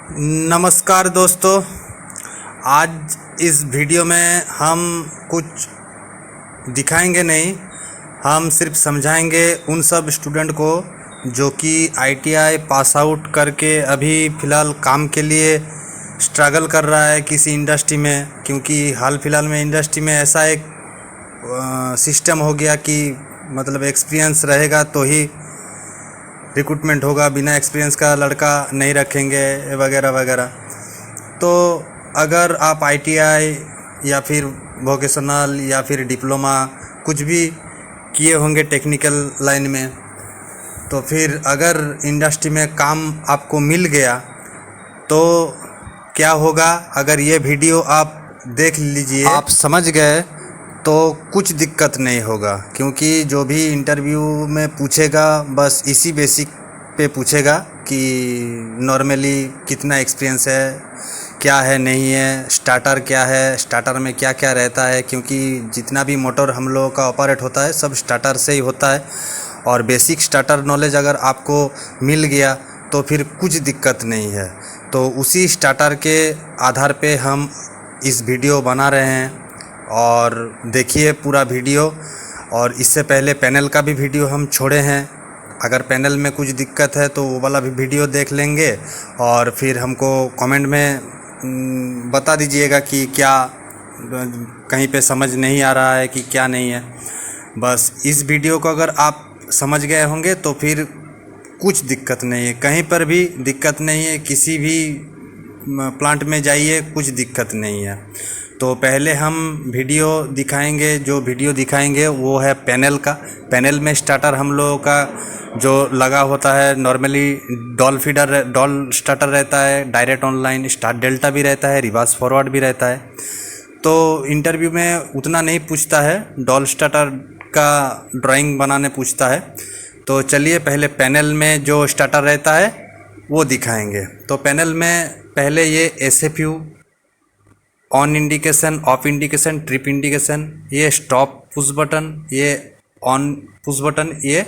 नमस्कार दोस्तों। आज इस वीडियो में हम कुछ दिखाएंगे नहीं, हम सिर्फ समझाएंगे उन सब स्टूडेंट को जो कि आईटीआई पास आउट करके अभी फ़िलहाल काम के लिए स्ट्रगल कर रहा है किसी इंडस्ट्री में। क्योंकि हाल फिलहाल में इंडस्ट्री में ऐसा एक सिस्टम हो गया कि मतलब एक्सपीरियंस रहेगा तो ही रिक्रूटमेंट होगा, बिना एक्सपीरियंस का लड़का नहीं रखेंगे वगैरह वगैरह। तो अगर आप आईटीआई या फिर वोकेशनल या फिर डिप्लोमा कुछ भी किए होंगे टेक्निकल लाइन में, तो फिर अगर इंडस्ट्री में काम आपको मिल गया तो क्या होगा, अगर ये वीडियो आप देख लीजिए, आप समझ गए तो कुछ दिक्कत नहीं होगा। क्योंकि जो भी इंटरव्यू में पूछेगा बस इसी बेसिक पे पूछेगा कि नॉर्मली कितना एक्सपीरियंस है, क्या है नहीं है, स्टार्टर क्या है, स्टार्टर में क्या क्या रहता है। क्योंकि जितना भी मोटर हम लोगों का ऑपरेट होता है सब स्टार्टर से ही होता है, और बेसिक स्टार्टर नॉलेज अगर आपको मिल गया तो फिर कुछ दिक्कत नहीं है। तो उसी स्टार्टर के आधार पे हम इस वीडियो बना रहे हैं, और देखिए पूरा वीडियो। और इससे पहले पैनल का भी वीडियो हम छोड़े हैं, अगर पैनल में कुछ दिक्कत है तो वो वाला भी वीडियो देख लेंगे, और फिर हमको कमेंट में बता दीजिएगा कि क्या कहीं पे समझ नहीं आ रहा है कि क्या नहीं है। बस इस वीडियो को अगर आप समझ गए होंगे तो फिर कुछ दिक्कत नहीं है, कहीं पर भी दिक्कत नहीं है, किसी भी प्लांट में जाइए कुछ दिक्कत नहीं है। तो पहले हम वीडियो दिखाएंगे, जो वीडियो दिखाएंगे वो है पैनल का। पैनल में स्टार्टर हम लोगों का जो लगा होता है normally doll feeder, doll starter रहता है, डायरेक्ट ऑनलाइन स्टार्ट डेल्टा भी रहता है, रिवर्स फॉरवर्ड भी रहता है। तो इंटरव्यू में उतना नहीं पूछता है, डॉल स्टार्टर का ड्राइंग बनाने पूछता है। तो चलिए पहले पैनल में जो स्टार्टर रहता है वो दिखाएंगे। तो पैनल में पहले ये SFU, on indication, off indication, trip indication, ये स्टॉप पुश बटन, ये ऑन पुश बटन, ये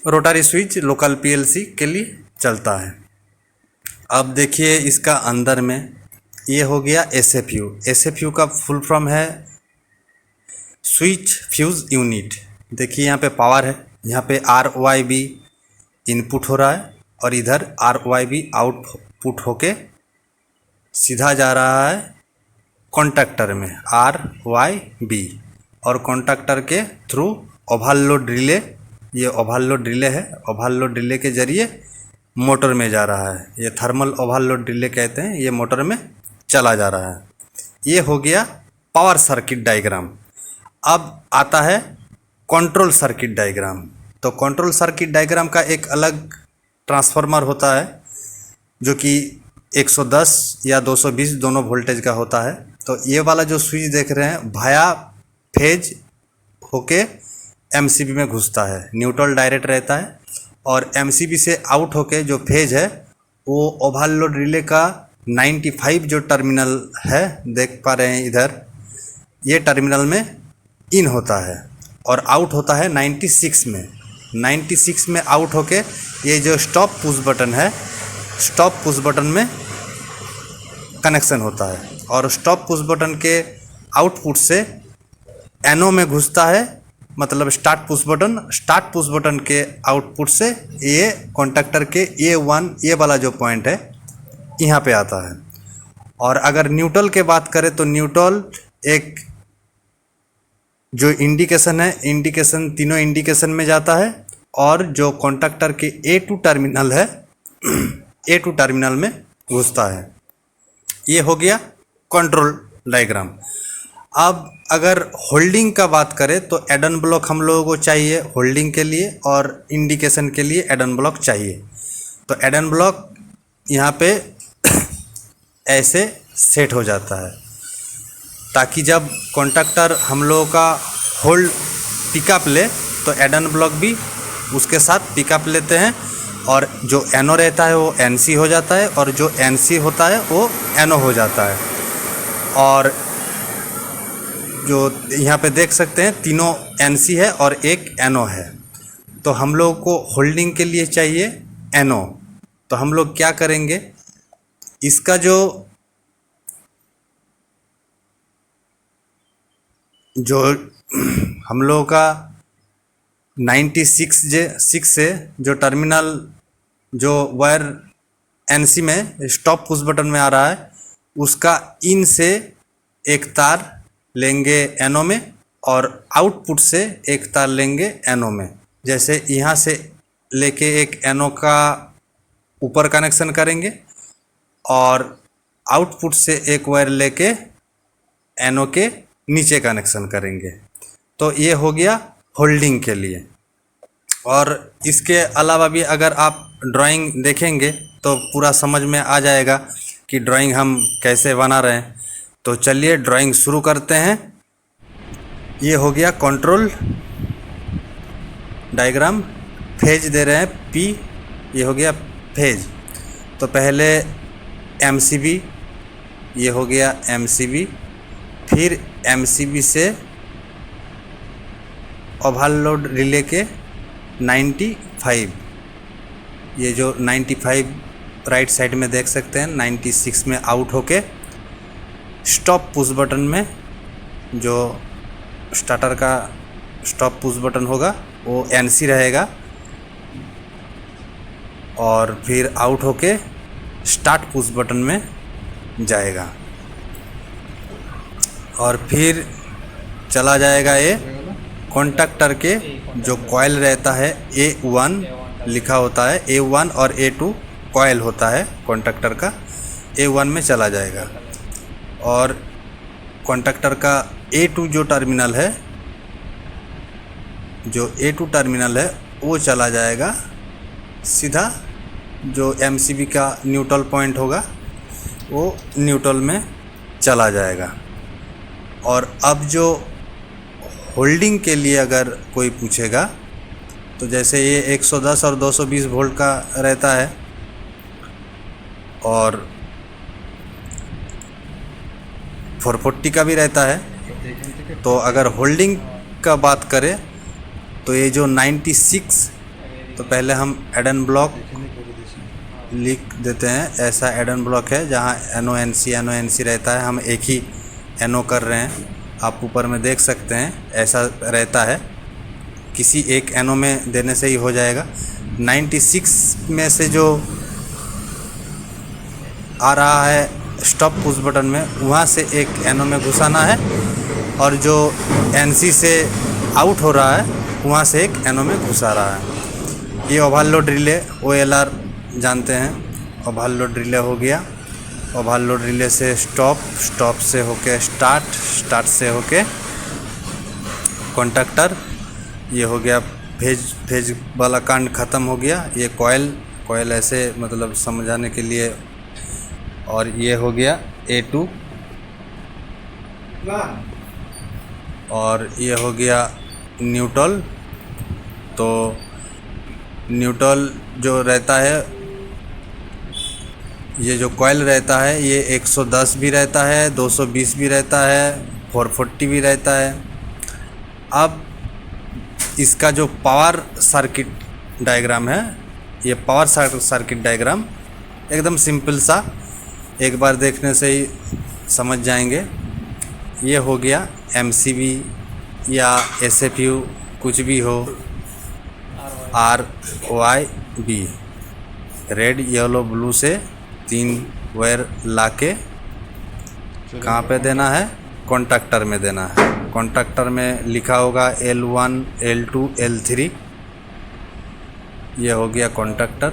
रोटरी स्विच लोकल पीएलसी के लिए चलता है। अब देखिए इसका अंदर में ये हो गया एसएफयू। एसएफयू का फुल फॉर्म है स्विच फ्यूज यूनिट। देखिए यहाँ पे पावर है, यहाँ पे RYB इनपुट हो रहा है और इधर RYB आउटपुट होके सीधा जा रहा है कॉन्टैक्टर में RYB, और कॉन्टैक्टर के थ्रू ओवरलोड रिले, ये ओवरलोड रिले है, ओवरलोड रिले के जरिए मोटर में जा रहा है। ये थर्मल ओवरलोड रिले कहते हैं, ये मोटर में चला जा रहा है। ये हो गया पावर सर्किट डायग्राम। अब आता है कंट्रोल सर्किट डायग्राम। तो कंट्रोल सर्किट डायग्राम का एक अलग ट्रांसफार्मर होता है जो कि 110 या 220 दोनों वोल्टेज का होता है। तो ये वाला जो स्विच देख रहे हैं भाया फेज होके एमसीबी में घुसता है, न्यूट्रल डायरेक्ट रहता है, और एमसीबी से आउट होके जो फेज है वो ओवरलोड रिले का 95 जो टर्मिनल है, देख पा रहे हैं इधर, ये टर्मिनल में इन होता है, और आउट होता है 96 में। 96 में आउट होके ये जो स्टॉप पुश बटन है, स्टॉप पुश बटन में कनेक्शन होता है, और स्टॉप पुश बटन के आउटपुट से एनओ में घुसता है, मतलब start push button, start push button के आउटपुट से ये कॉन्टैक्टर के A1 ये वाला जो पॉइंट है यहाँ पे आता है। और अगर न्यूट्रल के बात करें तो न्यूट्रल एक जो इंडिकेशन है, इंडिकेशन तीनों इंडिकेशन में जाता है, और जो कॉन्टैक्टर के A2 टर्मिनल है A2 टर्मिनल में घुसता है। ये हो गया कंट्रोल डायग्राम। अब अगर होल्डिंग का बात करें तो एडन ब्लॉक हम लोगों को चाहिए होल्डिंग के लिए, और इंडिकेशन के लिए एडन ब्लॉक चाहिए। तो एडन ब्लॉक यहाँ पे ऐसे सेट हो जाता है ताकि जब कॉन्टैक्टर हम लोगों का होल्ड पिकअप ले तो एडन ब्लॉक भी उसके साथ पिकअप लेते हैं, और जो एनो रहता है वो एनसी हो जाता है, और जो एनसी होता है वो एनो हो जाता है। और जो यहाँ पे देख सकते हैं तीनों एनसी है और एक एनो है। तो हम लोग को होल्डिंग के लिए चाहिए एनो, तो तो हम लोग क्या करेंगे, इसका जो हम लोगों का 96J6 से जो टर्मिनल जो वायर एनसी में स्टॉप पुश बटन में आ रहा है, उसका इन से एक तार लेंगे एनओ में और आउटपुट से एक तार लेंगे एनओ में। जैसे यहाँ से लेके एक एनओ का ऊपर कनेक्शन करेंगे और आउटपुट से एक वायर लेके एनओ के नीचे कनेक्शन करेंगे। तो ये हो गया होल्डिंग के लिए। और इसके अलावा भी अगर आप ड्राइंग देखेंगे तो पूरा समझ में आ जाएगा कि ड्राइंग हम कैसे बना रहे हैं। तो चलिए ड्राइंग शुरू करते हैं। ये हो गया कंट्रोल डायग्राम, फेज दे रहे हैं पी, ये हो गया फेज। तो पहले एमसीबी, ये हो गया एमसीबी, फिर एमसीबी से ओवरलोड रिले के 95, ये जो 95 राइट साइड में देख सकते हैं, 96 में आउट होके स्टॉप पुश बटन में, जो स्टार्टर का स्टॉप पुश बटन होगा वो एनसी रहेगा, और फिर आउट होके स्टार्ट पुश बटन में जाएगा और फिर चला जाएगा ये कॉन्टैक्टर के जो कॉइल रहता है A1 लिखा होता है, A1 और A2 कॉइल होता है कॉन्टैक्टर का, A1 में चला जाएगा। और कॉन्टैक्टर का A2 जो टर्मिनल है, जो A2 टर्मिनल है वो चला जाएगा सीधा, जो MCB का न्यूट्रल पॉइंट होगा वो न्यूट्रल में चला जाएगा। और अब जो होल्डिंग के लिए अगर कोई पूछेगा तो जैसे ये 110 और 220 वोल्ट का रहता है और 440 का भी रहता है। तो अगर होल्डिंग का बात करें तो ये जो 96, तो पहले हम एडन ब्लॉक लिख देते हैं। ऐसा एडन ब्लॉक है जहाँ एनओ एनसी रहता है, हम एक ही एनओ कर रहे हैं। आप ऊपर में देख सकते हैं ऐसा रहता है, किसी एक एनओ में देने से ही हो जाएगा। 96 में से जो आ रहा है स्टॉप पुश बटन में, वहाँ से एक एनओ में घुसाना है, और जो एनसी से आउट हो रहा है वहाँ से एक एनओ में घुसा रहा है। ये ओवरलोड रिले OLR जानते हैं, ओवरलोड रिले हो गया। ओवरलोड रिले से स्टॉप, स्टॉप से होके स्टार्ट, स्टार्ट से होके कॉन्टैक्टर, ये हो गया फेज वाला कांड ख़त्म हो गया। ये कॉइल ऐसे मतलब समझाने के लिए। और ये हो गया A2, और ये हो गया न्यूट्रल। तो न्यूट्रल जो रहता है, ये जो कॉइल रहता है ये 110 भी रहता है, 220 भी रहता है, 440 भी रहता है। अब इसका जो पावर सर्किट डायग्राम है, ये पावर सर्किट डायग्राम एकदम सिंपल सा, एक बार देखने से ही समझ जाएंगे। ये हो गया MCB या SFU, कुछ भी हो, RYB, रेड येलो ब्लू से 3 वायर लाके कहाँ पे देना है, कॉन्टैक्टर में देना है। कॉन्टैक्टर में लिखा होगा L1, L2, L3। ये हो गया कॉन्टैक्टर,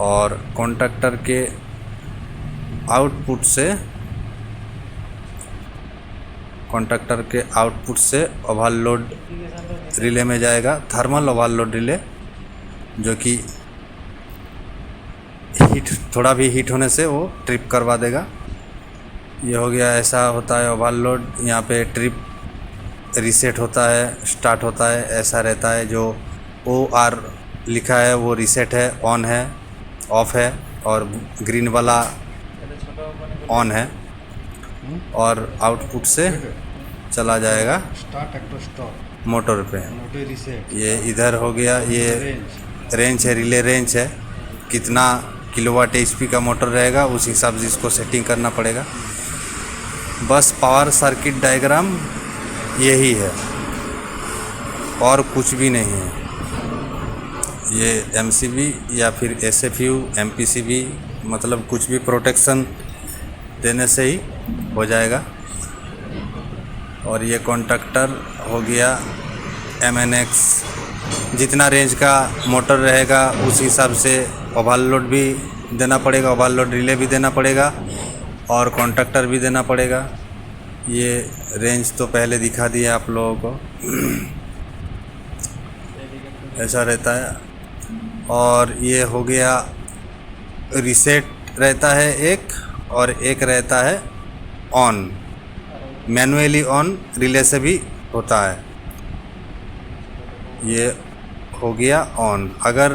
और कॉन्टैक्टर के आउटपुट से ओवरलोड रिले में जाएगा, थर्मल ओवरलोड रिले, जो कि थोड़ा भी हीट होने से वो ट्रिप करवा देगा। ये हो गया, ऐसा होता है ओवरलोड। यहाँ पे ट्रिप रीसेट होता है, स्टार्ट होता है, ऐसा रहता है। जो OR लिखा है वो रीसेट है, ऑन है, ऑफ है, और ग्रीन वाला ऑन है। और आउटपुट से चला जाएगा मोटर पे। ये इधर हो गया, ये रेंज है, रिले रेंज है, कितना किलोवाट एचपी का मोटर रहेगा उस हिसाब से इसको सेटिंग करना पड़ेगा। बस पावर सर्किट डायग्राम यही है और कुछ भी नहीं है। ये एमसीबी या फिर एसएफयू एमपीसीबी मतलब कुछ भी प्रोटेक्शन देने से ही हो जाएगा। और ये कॉन्ट्रैक्टर हो गया एमएनएक्स, जितना रेंज का मोटर रहेगा उस हिसाब से ओवरलोड भी देना पड़ेगा, ओवरलोड रिले भी देना पड़ेगा और कॉन्ट्रैक्टर भी देना पड़ेगा। ये रेंज तो पहले दिखा दिया आप लोगों को, ऐसा रहता है। और ये हो गया रीसेट रहता है एक, और एक रहता है ऑन, मैनुअली ऑन रिले से भी होता है। ये हो गया ऑन, अगर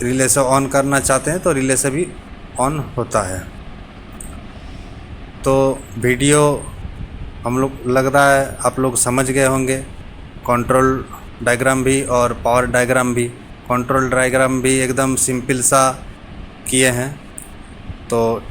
रिले से ऑन करना चाहते हैं तो रिले से भी ऑन होता है। तो वीडियो हम लोग लग रहा है आप लोग समझ गए होंगे, कंट्रोल डायग्राम भी और पावर डायग्राम भी। कंट्रोल डायग्राम भी एकदम सिंपल सा किए हैं। तो